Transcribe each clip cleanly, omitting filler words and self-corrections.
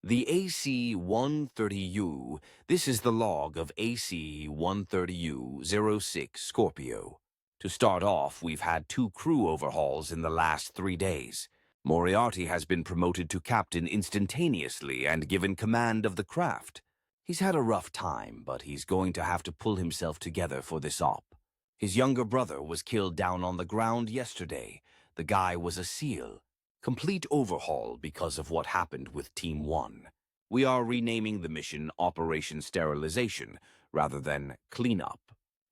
The AC-130U, this is the log of AC-130U-06 Scorpio. To start off, we've had 2 crew overhauls in the last 3 days. Moriarty has been promoted to captain instantaneously and given command of the craft. He's had a rough time, but he's going to have to pull himself together for this op. His younger brother was killed down on the ground yesterday. The guy was a SEAL. Complete overhaul because of what happened with Team 1. We are renaming the mission Operation Sterilization rather than Cleanup.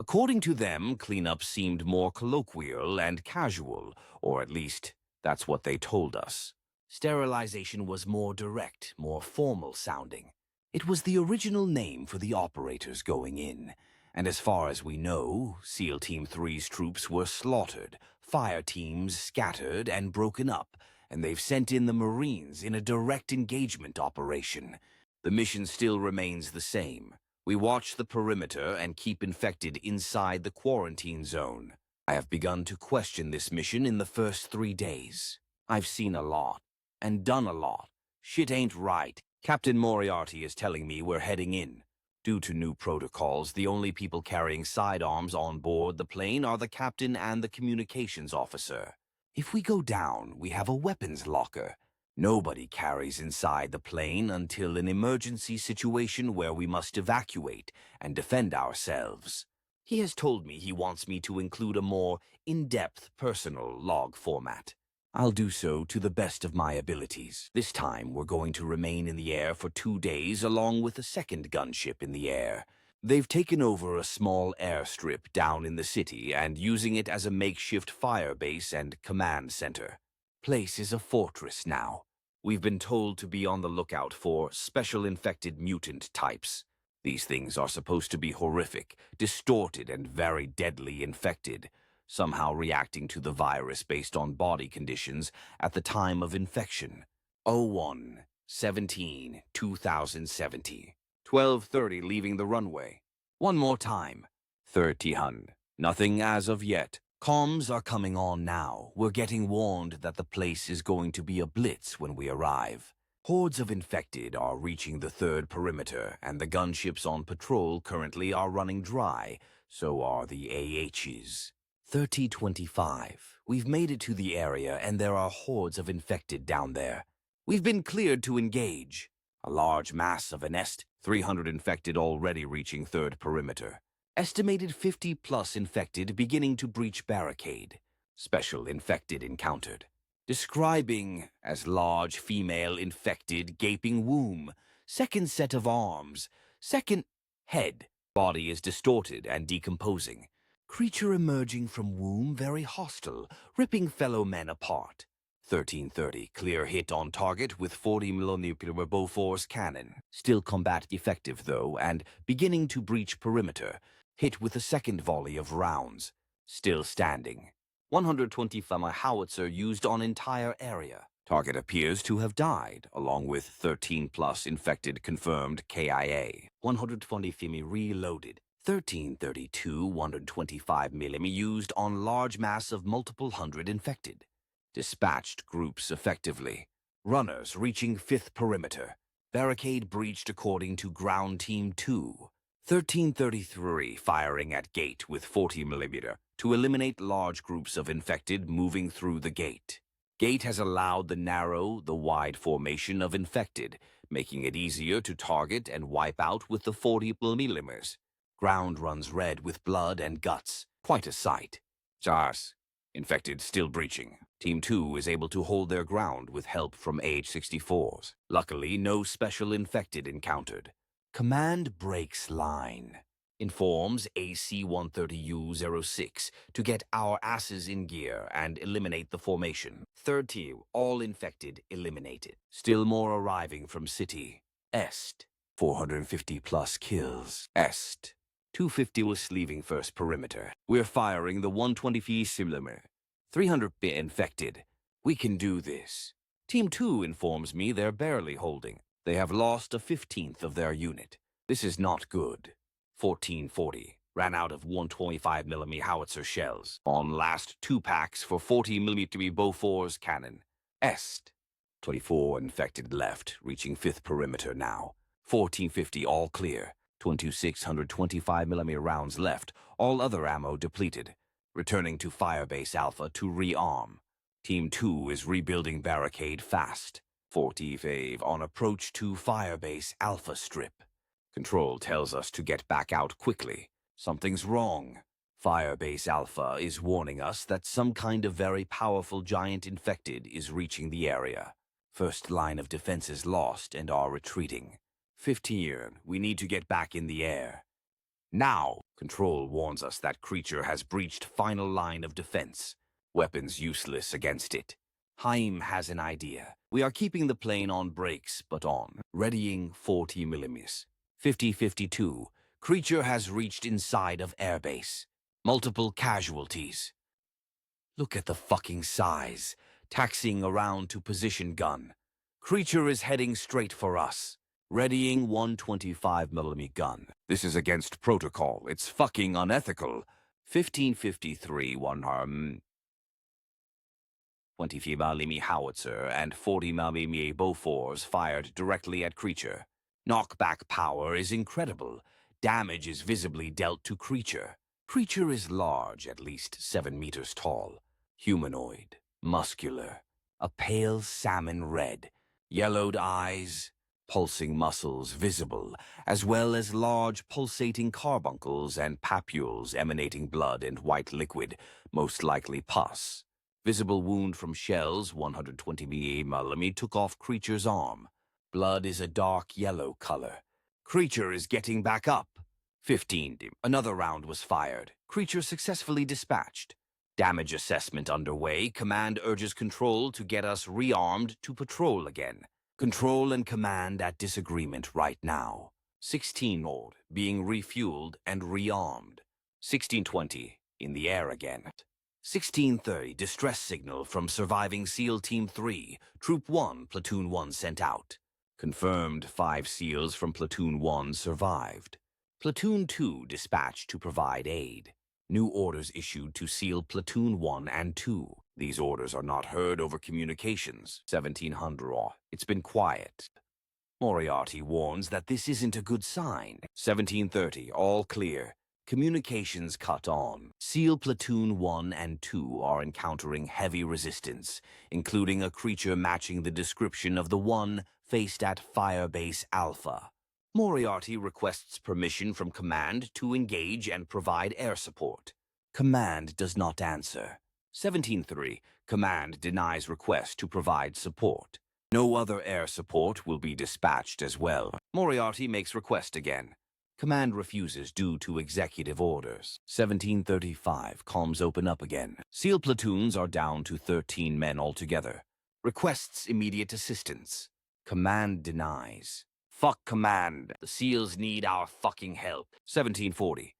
According to them, cleanup seemed more colloquial and casual, or at least that's what they told us. Sterilization was more direct, more formal sounding. It was the original name for the operators going in. And as far as we know, SEAL Team 3's troops were slaughtered, fire teams scattered and broken up, and they've sent in the Marines in a direct engagement operation. The mission still remains the same. We watch the perimeter and keep infected inside the quarantine zone. I have begun to question this mission in the first 3 days. I've seen a lot, and done a lot. Shit ain't right. Captain Moriarty is telling me we're heading in. Due to new protocols, the only people carrying sidearms on board the plane are the captain and the communications officer. If we go down, we have a weapons locker. Nobody carries inside the plane until an emergency situation where we must evacuate and defend ourselves. He has told me he wants me to include a more in-depth personal log format. I'll do so to the best of my abilities. This time, we're going to remain in the air for 2 days along with a second gunship in the air. They've taken over a small airstrip down in the city and using it as a makeshift fire base and command center. Place is a fortress now. We've been told to be on the lookout for special infected mutant types. These things are supposed to be horrific, distorted, and very deadly infected, somehow reacting to the virus based on body conditions at the time of infection. 01-17-2070. 12:30 leaving the runway. One more time. 30 Nothing as of yet. Comms are coming on now. We're getting warned that the place is going to be a blitz when we arrive. Hordes of infected are reaching the 3rd perimeter, and the gunships on patrol currently are running dry. So are the AHs. 3025. We've made it to the area, and there are hordes of infected down there. We've been cleared to engage. A large mass of an 300 infected already reaching 3rd perimeter. Estimated 50+ infected beginning to breach barricade. Special infected encountered. Describing as large female infected gaping womb. Second set of arms. Second head. Body is distorted and decomposing. Creature emerging from womb very hostile, ripping fellow men apart. 1330, clear hit on target with 40mm Bofors cannon. Still combat effective though, and beginning to breach perimeter. Hit with a second volley of rounds. Still standing. 125mm howitzer used on entire area. Target appears to have died, along with 13+ infected confirmed KIA. 120mm reloaded. 1332 125mm used on large mass of multiple hundred infected. Dispatched groups effectively. Runners reaching 5th perimeter. Barricade breached according to Ground Team 2. 1333 firing at gate with 40mm to eliminate large groups of infected moving through the gate. Gate has allowed the narrow, the wide formation of infected, making it easier to target and wipe out with the 40mm. Ground runs red with blood and guts. Quite a sight. SARS. Infected still breaching. Team 2 is able to hold their ground with help from AH-64s. Luckily, no special infected encountered. Command breaks line. Informs AC-130U-06 to get our asses in gear and eliminate the formation. 3rd team, all infected, eliminated. Still more arriving from city. Est. 450+ kills. Est. 250 was leaving 1st perimeter. We're firing the 120mm. 300 infected. We can do this. Team 2 informs me they're barely holding. They have lost a 15th of their unit. This is not good. 1440. Ran out of 125mm howitzer shells. On last 2 packs for 40mm Bofors cannon. Est. 24 infected left, reaching 5th perimeter now. 1450 all clear. 2625mm rounds left, all other ammo depleted. Returning to Firebase Alpha to rearm. Team 2 is rebuilding barricade fast. 45 on approach to Firebase Alpha strip. Control tells us to get back out quickly. Something's wrong. Firebase Alpha is warning us that some kind of very powerful giant infected is reaching the area. First line of defenses lost and are retreating. 15, we need to get back in the air. Now, Control warns us that creature has breached final line of defense. Weapons useless against it. Haim has an idea. We are keeping the plane on brakes, but on. Readying 40mm. 50-52. Creature has reached inside of airbase. Multiple casualties. Look at the fucking size. Taxiing around to position gun. Creature is heading straight for us. Readying 125mm gun. This is against protocol. It's fucking unethical. 1553 20mm howitzer and 40mm Bofors fired directly at creature. Knockback power is incredible. Damage is visibly dealt to creature. Creature is large, at least 7 meters tall. Humanoid, muscular, a pale salmon red, yellowed eyes, pulsing muscles visible, as well as large pulsating carbuncles and papules emanating blood and white liquid, most likely pus. Visible wound from shells, 120mm, took off creature's arm. Blood is a dark yellow color. Creature is getting back up. 15. Another round was fired. Creature successfully dispatched. Damage assessment underway. Command urges Control to get us rearmed to patrol again. Control and Command at disagreement right now. 16 old, being refueled and rearmed. 1620, in the air again. 1630, distress signal from surviving SEAL Team 3, Troop 1, Platoon 1 sent out. Confirmed 5 SEALs from Platoon 1 survived. Platoon 2 dispatched to provide aid. New orders issued to SEAL Platoon 1 and 2. These orders are not heard over communications. 1700, it's been quiet. Moriarty warns that this isn't a good sign. 1730, all clear. Communications cut on. SEAL Platoon 1 and 2 are encountering heavy resistance, including a creature matching the description of the one faced at Firebase Alpha. Moriarty requests permission from Command to engage and provide air support. Command does not answer. 17-3, Command denies request to provide support. No other air support will be dispatched as well. Moriarty makes request again. Command refuses due to executive orders. 1735, comms open up again. SEAL platoons are down to 13 men altogether. Requests immediate assistance. Command denies. Fuck Command. The SEALs need our fucking help. 1740.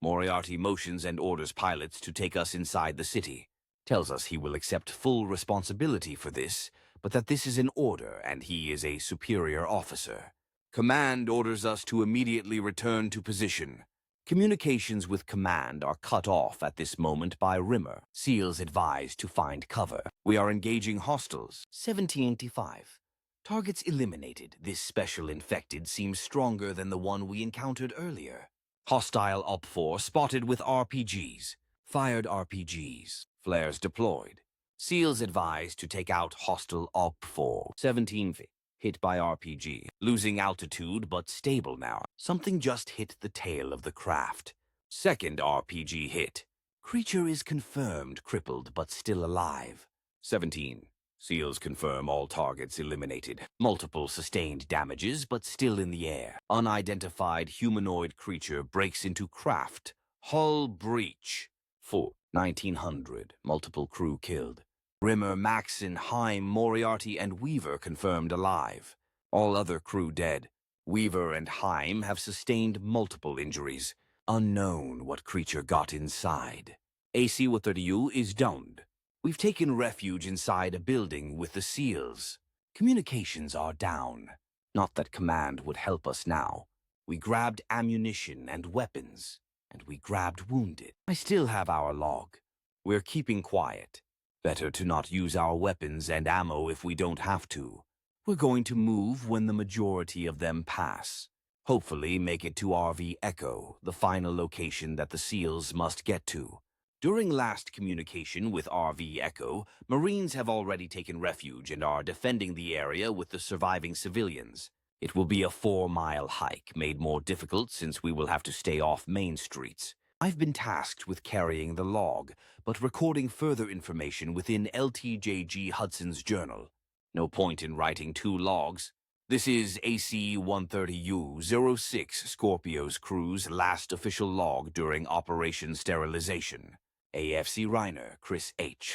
Moriarty motions and orders pilots to take us inside the city. Tells us he will accept full responsibility for this, but that this is an order and he is a superior officer. Command orders us to immediately return to position. Communications with Command are cut off at this moment by Rimmer. SEALs advised to find cover. We are engaging hostiles. 1785. Targets eliminated. This special infected seems stronger than the one we encountered earlier. Hostile UP-4 spotted with RPGs. Fired RPGs. Flares deployed. SEALs advised to take out hostile UP-4. 1750. Hit by RPG. Losing altitude, but stable now. Something just hit the tail of the craft. Second RPG hit. Creature is confirmed crippled, but still alive. 17. SEALs confirm all targets eliminated. Multiple sustained damages, but still in the air. Unidentified humanoid creature breaks into craft. Hull breach. 4. 1900. Multiple crew killed. Rimmer, Maxon, Haim, Moriarty, and Weaver confirmed alive. All other crew dead. Weaver and Haim have sustained multiple injuries. Unknown what creature got inside. AC-130U is downed. We've taken refuge inside a building with the SEALs. Communications are down. Not that Command would help us now. We grabbed ammunition and weapons, and we grabbed wounded. I still have our log. We're keeping quiet. Better to not use our weapons and ammo if we don't have to. We're going to move when the majority of them pass. Hopefully make it to RV Echo, the final location that the SEALs must get to. During last communication with RV Echo, Marines have already taken refuge and are defending the area with the surviving civilians. It will be a 4-mile hike, made more difficult since we will have to stay off main streets. I've been tasked with carrying the log, but recording further information within LTJG Hudson's journal. No point in writing 2 logs. This is AC-130U-06 Scorpio's crew's last official log during Operation Sterilization. AFC Reiner, Chris H.